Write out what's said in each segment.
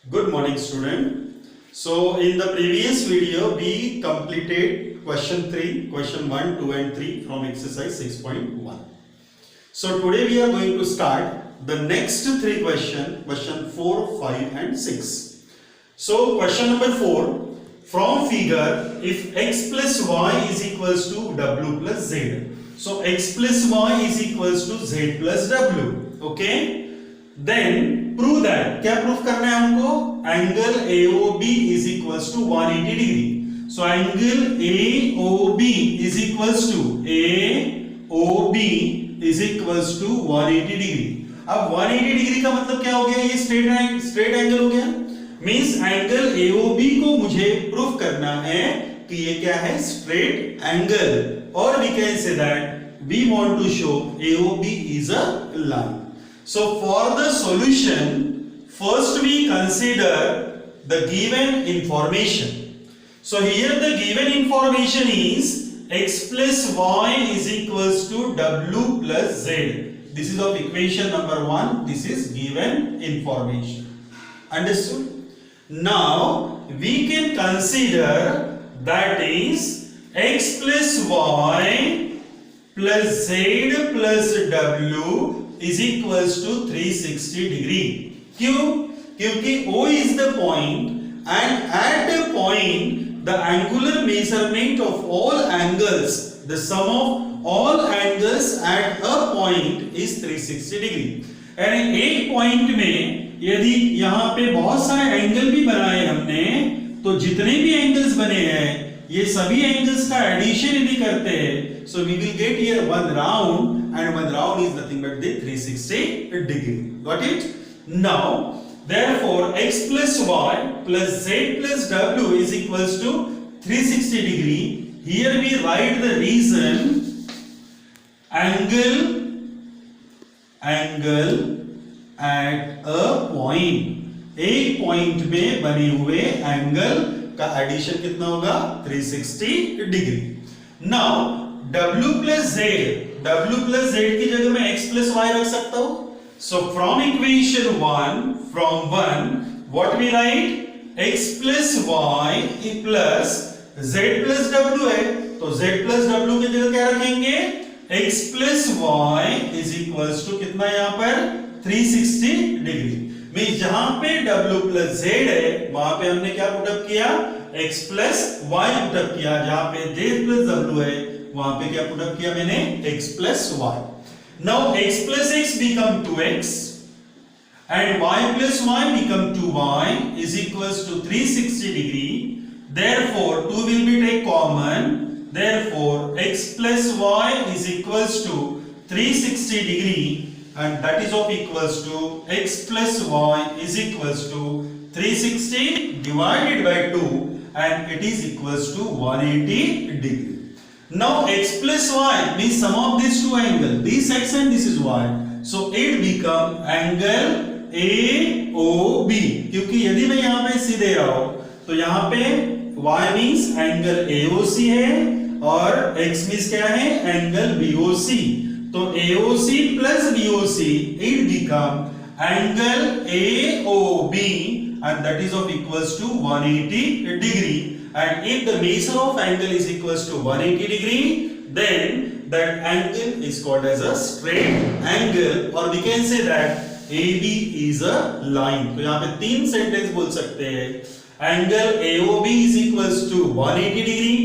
Good morning, student. So in the previous video we completed question 3, question 1, 2 and 3 from exercise 6.1. So today we are going to start the next three question 4, 5 and 6. So question number 4, from figure, if x plus y is equals to w plus z. So x plus y is equals to z plus w. Okay. Then prove that, क्या proof करना है हमको? Angle AOB is equals to 180 degree. So angle AOB is equals to AOB is equals to 180 degree. अब 180 degree का मतलब क्या हो गया? ये स्ट्रेट एंगल हो गया. मींस एंगल AOB को मुझे प्रूफ करना है कि ये क्या है? Straight angle. और we can say that we want to show AOB is a line. So for the solution, first we consider the given information. So here the given information is x plus y is equals to w plus z. This is of equation number 1. This is given information. Understood? Now we can consider that is x plus y plus z plus w is equals to 360 degree. क्यों? क्योंकि O is the point and at the point the angular measurement of all angles, the sum of all angles at a point is 360 degree. यानी एक point में यदि यहाँ पे बहुत सारे एंगल भी बनाए हमने, तो जितने भी एंगल्स बने हैं ये सभी एंगल्स का एडिशन यदि करते हैं, so we will get here one round, and one round is nothing but the 360 degree. Got it? Now therefore x plus y plus z plus w is equals to 360 degree. Here we write the reason angle at a point. एक point में बने हुए angle का addition कितना होगा? 360 degree. Now w plus z की जगह मैं x plus y रख सकता हूं. So from equation 1, from 1 what we write? x plus y plus z plus w है, तो z plus w की जगह क्या रखेंगे? x plus y is equals to कितना यहाँ पर? 360 डिग्री. मींस जहां पे w plus z है वहां पे हमने क्या पुटअप किया? x plus y पुटअप किया. जहां पे z plus w है वहां पे क्या पुटअप किया मैंने? x plus y. Now x plus x become 2x and y plus y become 2y is equals to 360 degree. Therefore 2 will be take common. Therefore x plus y is equals to 360 degree, and that is of equals to x plus y is equals to 360 divided by 2, and it is equals to 180 degree. Now x plus y means sum of these two angles, this x and this is y, so it become angle AOB. क्योंकि यदि मैं यहाँ पे c दे रहा हूं तो यहाँ पे y means एंगल AOC है और x means क्या है? Angle BOC. तो AOC plus BOC it become angle AOB, and that is of equals to 180 degree. And if the measure of angle is equals to 180 degree, then that angle is called as a straight angle, or we can say that AB is a line. तो यहाँ पे तीन sentence बोल सकते हैं. Angle AOB is equals to 180 degree.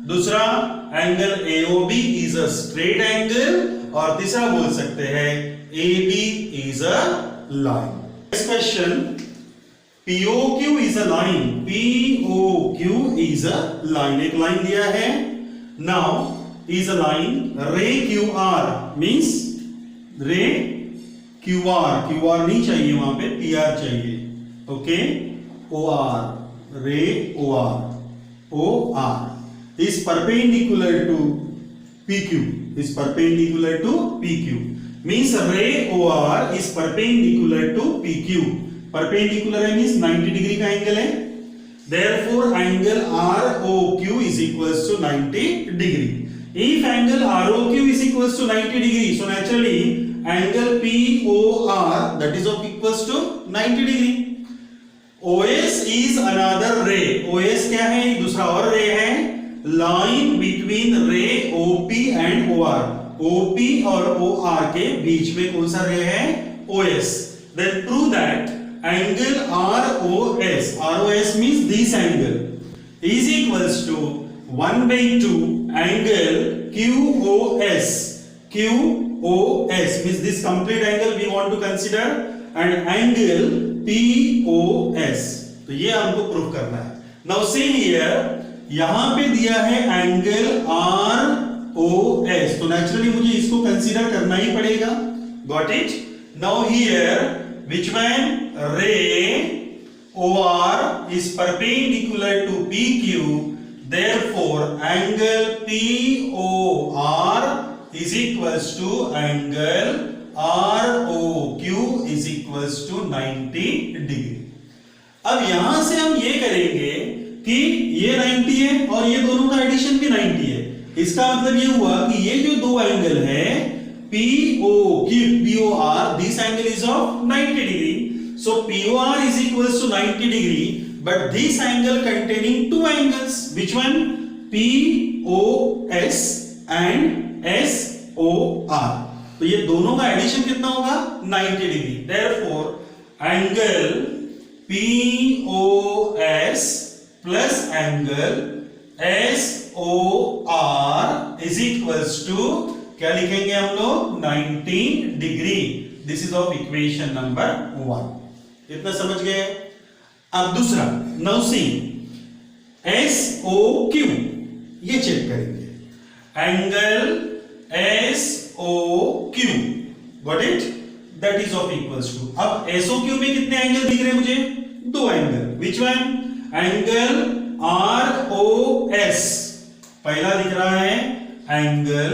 दूसरा angle AOB is a straight angle, और तीसरा बोल सकते हैं AB is a line. Next question. POQ is a line. POQ is a line. एक लाइन दिया है. Now is a line. Ray QR means ray QR. QR नहीं चाहिए वहां पे, PR चाहिए. Okay? OR. Ray OR is perpendicular to PQ. Is perpendicular to PQ. Means ray OR is perpendicular to PQ. Perpendicular है means 90 degree का angle है. Therefore angle ROQ is equals to 90 degree. If angle ROQ is equals to 90 degree, so naturally angle POR that is of equals to 90 degree. is another ray. OS क्या है? दूसरा और रे है. Line between ray OP and OR. OP और OR के बीच में कौन सा रे है? OS. Then prove that angle ROS. ROS means this angle is equals to 1/2 angle QOS. QOS means this complete angle we want to consider and angle POS. तो ये हमको प्रूफ करना है. Now see here, यहां पे दिया है angle ROS, तो नेचुरली मुझे इसको कंसीडर करना ही पड़ेगा. Got it? Now here, which one? Ray OR is perpendicular to PQ. Therefore, angle POR is equals to angle ROQ is equals to 90 degree. अब यहां से हम ये करेंगे कि ये 90 है और ये दोनों का एडिशन भी 90 है. इसका मतलब ये हुआ कि ये जो दो एंगल है POR, this angle is of 90 degree. So POR is equals to 90 degree. But this angle containing two angles, which one? POS and SOR. तो ये दोनों का एडिशन कितना होगा? 90 degree. Therefore, angle POS plus angle SOR is equals to क्या लिखेंगे हम लोग? 90 degree. This is of equation number 1. इतना समझ गए? अब दूसरा, now see SOQ, ये चेक करेंगे. Angle SOQ, got it? That is of equals to. अब SOQ में कितने एंगल दिख रहे हैं मुझे? दो angle. Which one? Angle ROS. पहला दिख रहा है एंगल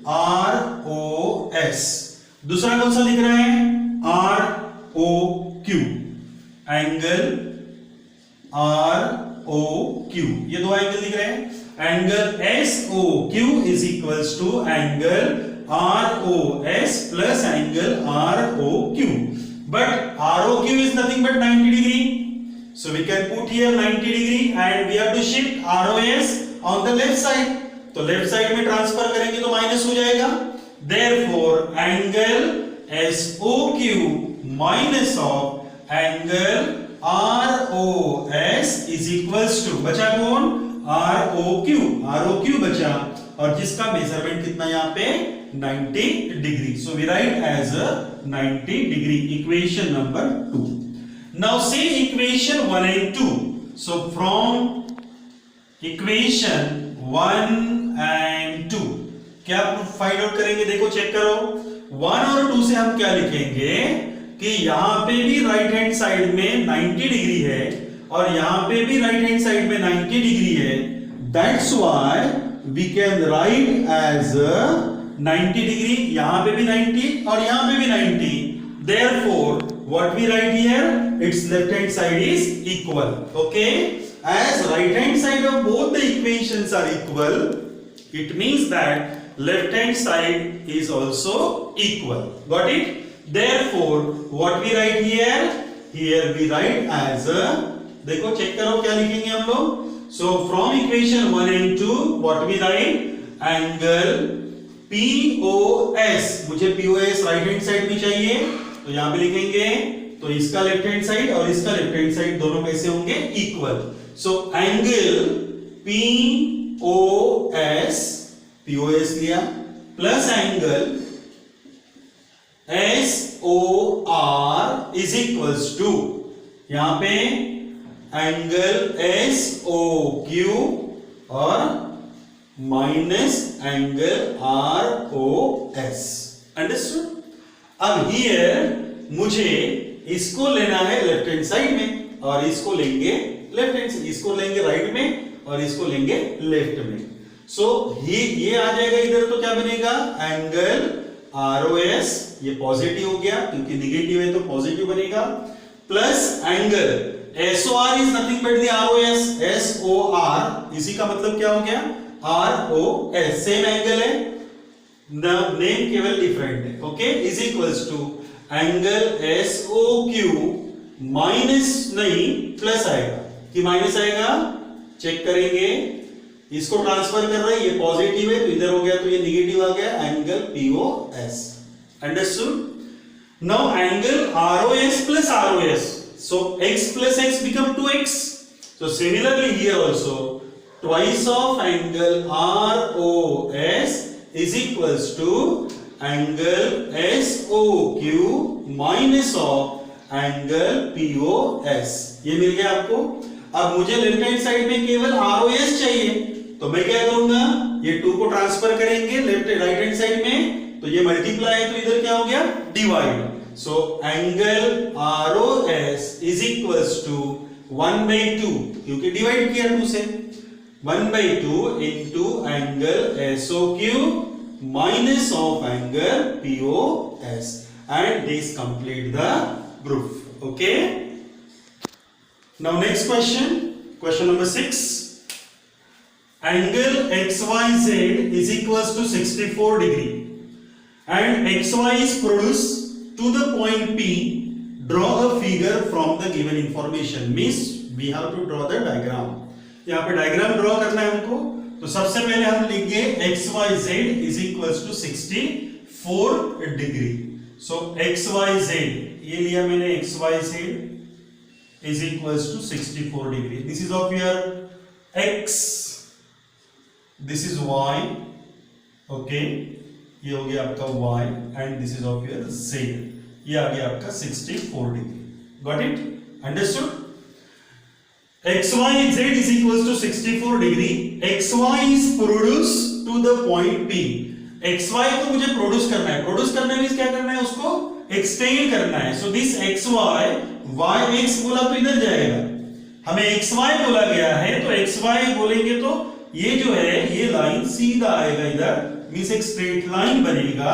ROS. दूसरा कौन सा दिख रहा है? ROQ. एंगल ROQ, ये दो एंगल दिख रहे हैं. Angle SOQ is equals to angle ROS plus angle ROQ. But ROQ is nothing but 90 degree. So we can put here 90 degree and we have to shift ROS on the left side. तो left side में transfer करेंगे तो minus हो जाएगा. Therefore, angle SOQ minus of angle ROS is equals to, बचा कौन? ROQ. ROQ बचा और जिसका मेजरमेंट कितना यहाँ पे? 90 degree. So we write as a 90 degree. Equation number 2. Now say equation 1 and 2. So from equation 1 and 2 क्या फाइंड आउट करेंगे? देखो चेक करो. 1 और 2 से हम क्या लिखेंगे कि यहां पे भी राइट हैंड साइड में 90 डिग्री है और यहां पे भी राइट हैंड साइड में 90 डिग्री है. That's why we can write as 90 degree. यहां पे भी 90 और यहां पे भी 90. Therefore, what we write here? Its left hand side is equal. Okay? As right hand side of both the equations are equal, it means that left hand side is also equal. Got it? Therefore, what we write here? Here we write as a, देखो check करो क्या लिखेंगे हम लोग. So from equation 1 and 2, what we write? Angle POS. मुझे POS right hand side भी चाहिए तो यहां पे लिखेंगे. तो इसका लेफ्ट हैंड साइड और इसका लेफ्ट हैंड साइड दोनों कैसे होंगे? इक्वल. सो एंगल POS लिया plus angle SOR is equals to यहां पे एंगल SOQ और माइनस एंगल ROS. अंडरस्टूड? अब हियर मुझे इसको लेना है लेफ्ट हैंड साइड में और इसको लेंगे लेफ्ट हैंड से, इसको लेंगे राइट में और इसको लेंगे लेफ्ट में. सो ये आ जाएगा इधर तो क्या बनेगा? एंगल ROS, ये पॉजिटिव हो गया क्योंकि निगेटिव है तो पॉजिटिव बनेगा, plus angle SOR is nothing but the ROS. SOR इसी का मतलब क्या हो गया? ROS. सेम एंगल है, नेम केवल डिफरेंट है. Okay, is equals to angle SOQ minus नहीं प्लस आएगा कि माइनस आएगा, चेक करेंगे। इसको ट्रांसफर कर रहा है, ये पॉजिटिव है तो इधर हो गया तो ये निगेटिव आ गया, angle POS. Understood? Now angle ROS plus ROS, so x plus x become 2x. So similarly here also twice of angle ROS is equals to angle SOQ minus of angle POS. ये मिल गया आपको। अब मुझे left hand side में केवल ROS चाहिए, तो मैं क्या करूंगा, ये 2 को ट्रांसफर करेंगे लेफ्ट राइट हैंड साइड में, तो ये मल्टीप्लाई है तो इधर क्या हो गया, divide. So angle ROS is equals to 1/2, क्योंकि डिवाइड किया 2 से, 1/2 into angle SOQ minus of angle POS, and this complete the proof. Okay, now next question number 6. Angle XYZ is equals to 64 degree and XY is produced to the point P. Draw a figure from the given information. Means we have to draw the diagram. यहाँ पे diagram draw करना है हमको, तो सबसे पहले हम लिखेंगे XYZ is equals to 64 degree. So XYZ ये लिया मैंने, XYZ is equals to 64 degree. This is of your X, this is Y, okay, ये हो गया आपका Y and this is of your Z, ये आ गया आपका 64 degree. Got it? Understood? XYZ is equals to 64 degree. XY is produced to the point P. XY को मुझे प्रोड्यूस करना है, प्रोड्यूस करना मींस क्या करना है, उसको एक्सटेंड करना है. सो दिस XY, YX बोला तो इधर जाएगा, हमें XY बोला गया है तो XY बोलेंगे तो ये जो है ये लाइन सीधा आएगा इधर, मींस एक स्ट्रेट लाइन बनेगा,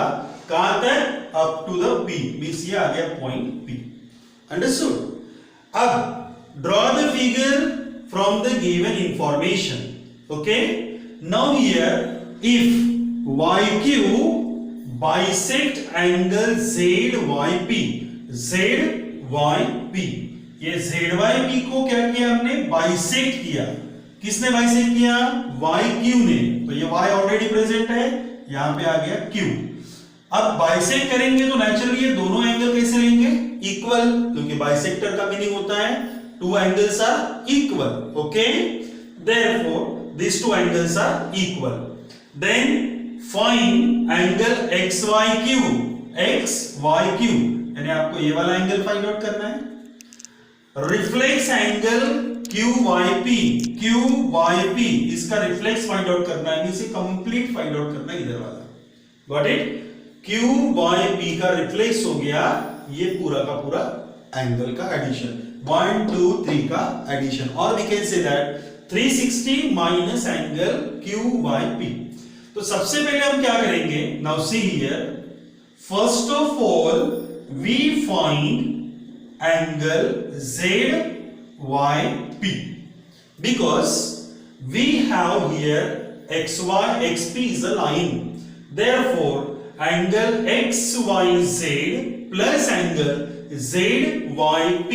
कहां तक, up to the P, means ये आ गया पॉइंट P. अंडरस्टूड? अब draw the figure from the given information. Okay, now here if YQ bisect angle ZYP, ZYP, ये ZYP को क्या किया हमने, बाइसेक्ट किया. किसने बाइसेक्ट किया, YQ ने, तो ये Y ऑलरेडी प्रेजेंट है, यहां पे आ गया Q. अब बाइसेक्ट करेंगे तो नेचुरली ये दोनों एंगल कैसे लेंगे, इक्वल, क्योंकि बाइसेक्टर का मीनिंग होता है two angles are equal. Okay, therefore these two angles are equal. Then find angle XYQ, XYQ यानी आपको ये वाला एंगल फाइंड आउट करना है. रिफ्लेक्स एंगल QYP, QYP इसका रिफ्लेक्स फाइंड आउट करना है, इसे कंप्लीट फाइंड आउट करना है इधर वाला. Got it? QYP का रिफ्लेक्स हो गया ये पूरा का पूरा एंगल का एडिशन, 1 2 3 का एडिशन, और we can say that 360 minus angle QYP. तो सबसे पहले हम क्या करेंगे, now see here, first of all we find angle ZYP because we have here XY, XP is a line, therefore angle XYZ plus angle ZYP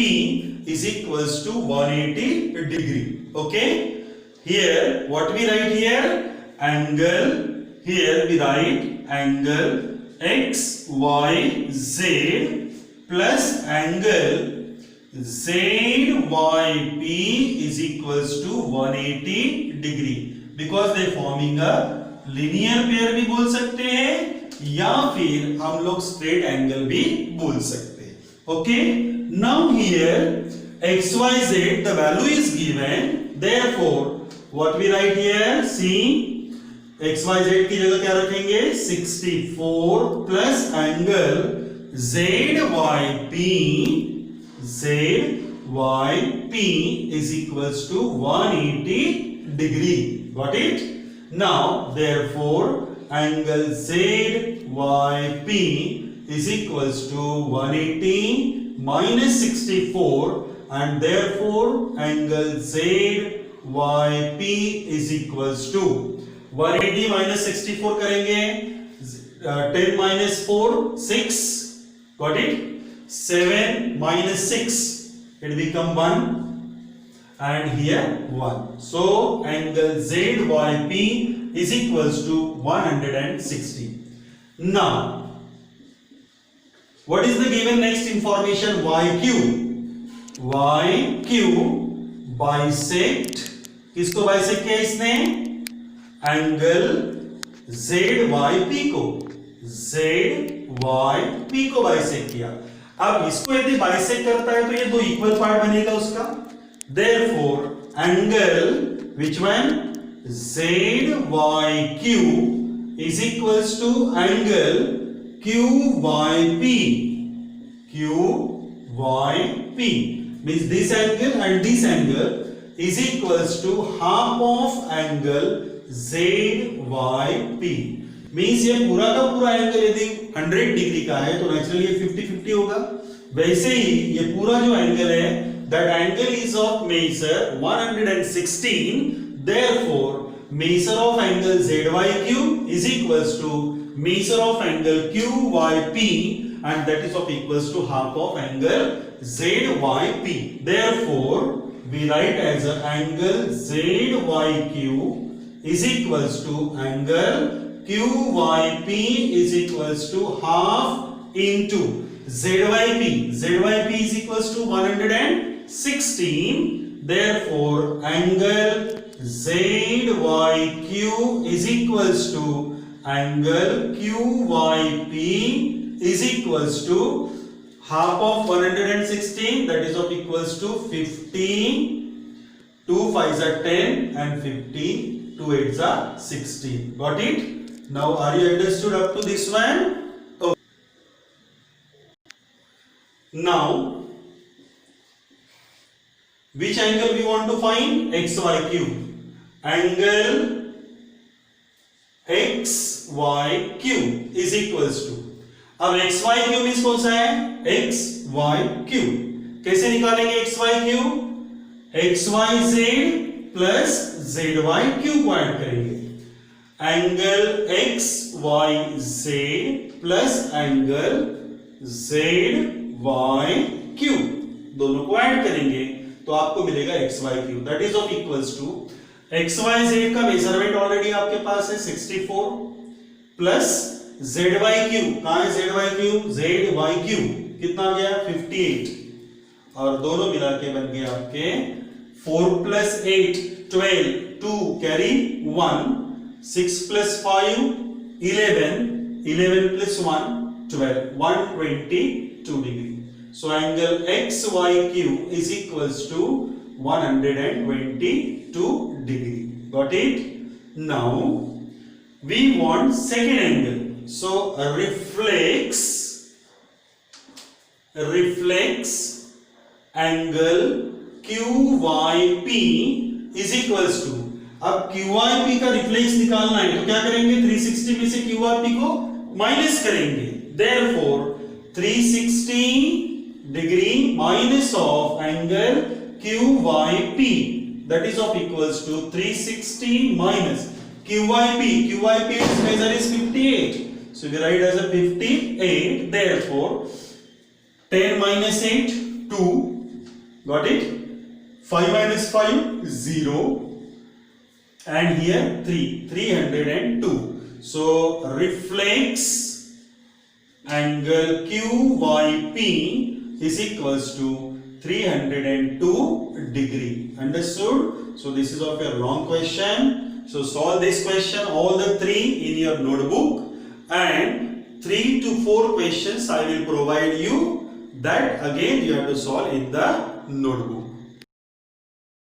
is equals to 180 degree. Okay, here what we write here, angle, here we write angle XYZ plus angle ZYP is equals to 180 degree, because they forming a linear pair भी बोल सकते हैं या फिर हम लोग straight angle भी बोल सकते हैं. Okay, now here XYZ the value is given, therefore what we write here, see XYZ की जगह क्या रखेंगे, 64 plus angle ZYP, ZYP is equals to 180 degree. Got it? Now therefore angle ZYP is equals to 180 minus 64, and therefore angle ZYP is equals to 180 minus 64 करेंगे, 10 minus 4 6, got it, 7 minus 6 it become 1 and here 1. So angle ZYP is equals to 160. Now what is the given next information? YQ. YQ bisect, किसको bisect किया इसने? Angle ZYP को, ZYP को bisect किया. अब इसको यदि bisect करता है तो ये दो इक्वल पार्ट बनेगा उसका. Therefore angle which one? ZYQ is equals to angle QYP. QYP means this angle and this angle is equals to half of angle ZYP. means ये पूरा का पूरा एंगल यदि 100 डिग्री का है तो नेचुरली ये 50-50 होगा. वैसे ही ये पूरा जो एंगल है that angle is of measure 116. Therefore measure of angle ZYQ is equals to measure of angle QYP and that is of equals to half of angle ZYP. Therefore we write as a angle ZYQ is equals to angle QYP is equals to half into ZYP. ZYP is equals to 116. Therefore angle ZYQ is equals to angle QYP is equals to half of 116, that is of equals to 15. 2 5s are 10 and 50, 2 8s are 16. Got it? Now are you understood up to this one? Okay. Now which angle we want to find? XYQ. Angle XYQ is equals to, अब XYQ मींस कौन सा है? XYQ. कैसे निकालेंगे XYQ? XYZ plus ZYQ को add करेंगे. Angle XYZ plus angle ZYQ दोनों को ऐड करेंगे तो आपको मिलेगा XYQ. That is of equals to XYZ का मेजरमेंट ऑलरेडी आपके पास है 64 प्लस ZYQ. कहां है ZYQ? ZYQ कितना आ गया? 58 और दोनों मिला के बन गए आपके 4 plus 8 12, 2 carry 1, 6 plus 5 11, 11 plus 1 12, 122 degree. So angle XYQ is equals to 122 degree. Got it? Now we want second angle. So reflex angle QYP is equals to, अब QYP का रिफ्लेक्स निकालना है तो क्या करेंगे? 360 में से QYP को माइनस करेंगे. Therefore 360 degree minus of angle QYP, that is of equals to 360 minus QYP. QYP's measure is 58, so we write as a 58. Therefore 10 minus 8 2, got it? 5 minus 5 0 and here 302. So reflex angle QYP is equals to 302 degree. Understood? So this is of your long question. So solve this question, all the 3 in your notebook, and 3 to 4 questions I will provide you, that again you have to solve in the notebook.